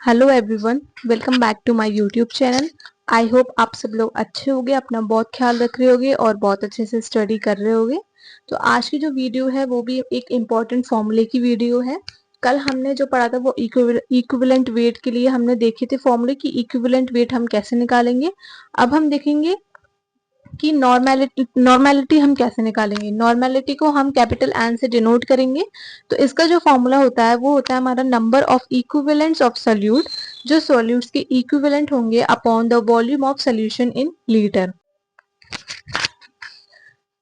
Hello everyone, welcome back to my YouTube channel. I hope आप सब लोग अच्छे होंगे, अपना बहुत ख्याल रख रहे होंगे और बहुत अच्छे से स्टडी कर रहे होंगे। तो आज की जो वीडियो है वो भी एक इम्पॉर्टेंट फॉर्मूले की वीडियो है। कल हमने जो पढ़ा था वो इक्विवेलेंट वेट के लिए हमने देखे थे फॉर्मूले की इक्विवेलेंट वेट हम कैसे निकालेंगे। अब हम देखेंगे कि नॉर्मेलिटी हम कैसे निकालेंगे। नॉर्मेलिटी को हम कैपिटल एन से डिनोट करेंगे। तो इसका जो फॉर्मूला होता है वो होता है हमारा number of equivalents of solute, जो सोल्यूट्स के इक्विवेलेंट होंगे upon the volume of solution in litre.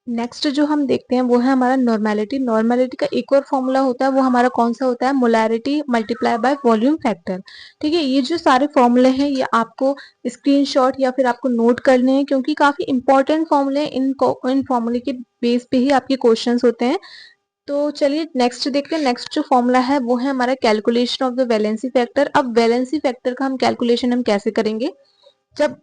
Next जो हम देखते हैं वो है हमारा नॉर्मेलिटी। नॉर्मेलिटी का एक और फॉर्मूला होता है, वो हमारा कौन सा होता है, molarity multiply by volume factor. ठीक है, ये जो सारे फॉर्मूले हैं ये आपको स्क्रीनशॉट या फिर आपको नोट करने हैं, क्योंकि काफी इंपॉर्टेंट फॉर्मूले इन फॉर्मूले के बेस पे ही आपके क्वेश्चंस होते हैं। तो चलिए नेक्स्ट देखते हैं। नेक्स्ट जो फॉर्मूला है वो है हमारा calculation of the valency factor. अब वैलेंसी फैक्टर का हम कैलकुलेशन हम कैसे करेंगे, जब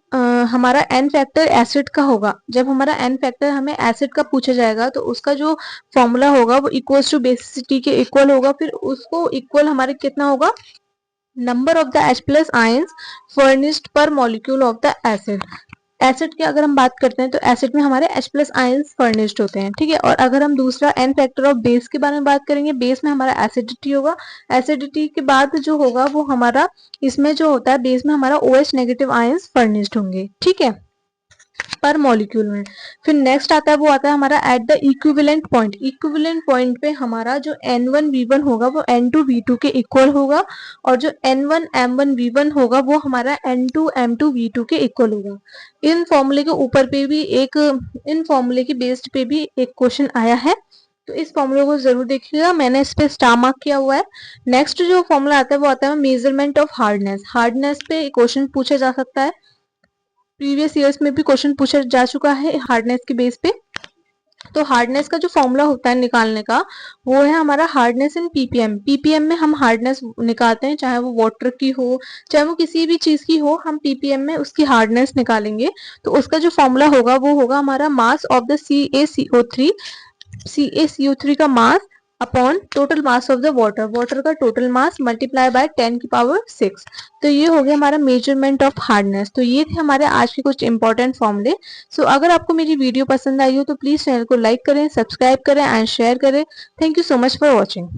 हमारा एन फैक्टर एसिड का होगा, जब हमारा एन फैक्टर हमें एसिड का पूछा जाएगा तो उसका जो फॉर्मूला होगा वो इक्वल्स टू बेसिसिटी के इक्वल होगा। फिर उसको इक्वल हमारे कितना होगा, number of the H plus ions furnished पर molecule of the acid. Acid की अगर हम बात करते हैं तो एसिड में हमारे H प्लस आयंस फर्निश्ड होते हैं। ठीक है, और अगर हम दूसरा एन फैक्टर ऑफ बेस के बारे में बात करेंगे, बेस में हमारा एसिडिटी होगा। एसिडिटी के बाद जो होगा वो हमारा, इसमें जो होता है बेस में हमारा OH नेगेटिव आयंस फर्निश्ड होंगे। ठीक है, पर मॉलिक्यूल में। फिर नेक्स्ट आता है वो आता है हमारा at the equivalent point. Equivalent point पे हमारा जो N1V1 होगा वो N2V2 के इक्वल होगा, और जो N1M1V1 होगा वो हमारा N2M2V2 के इक्वल होगा। इन फॉर्मूले के ऊपर पे भी एक, इन फॉर्मूले के बेस्ड पे भी एक क्वेश्चन आया है, तो इस फॉर्मूले को जरूर देखिएगा, मैंने इस पे स्टार मार्क किया हुआ है। नेक्स्ट जो फॉर्मूला आता है वो आता है मेजरमेंट ऑफ हार्डनेस। हार्डनेस पे क्वेश्चन पूछा जा सकता है, प्रीवियस ईयर्स में भी क्वेश्चन पूछा जा चुका है हार्डनेस के बेस पे। तो हार्डनेस का जो फॉर्मूला होता है निकालने का वो है हमारा हार्डनेस इन पीपीएम। पीपीएम में हम हार्डनेस निकालते हैं, चाहे वो वाटर की हो चाहे वो किसी भी चीज की हो, हम पीपीएम में उसकी हार्डनेस निकालेंगे। तो उसका जो फॉर्मूला होगा वो होगा हमारा mass of the CaCO3। CaCO3 का mass upon total mass of the water, water का टोटल मास मल्टीप्लाई बाय 10 की पावर 6। तो ये हो गया हमारा मेजरमेंट ऑफ हार्डनेस। तो ये थे हमारे आज के कुछ इंपॉर्टेंट फॉर्मूले। सो अगर आपको मेरी वीडियो पसंद आई हो तो प्लीज चैनल को लाइक करें, सब्सक्राइब करें एंड शेयर करें। Thank you so much for watching.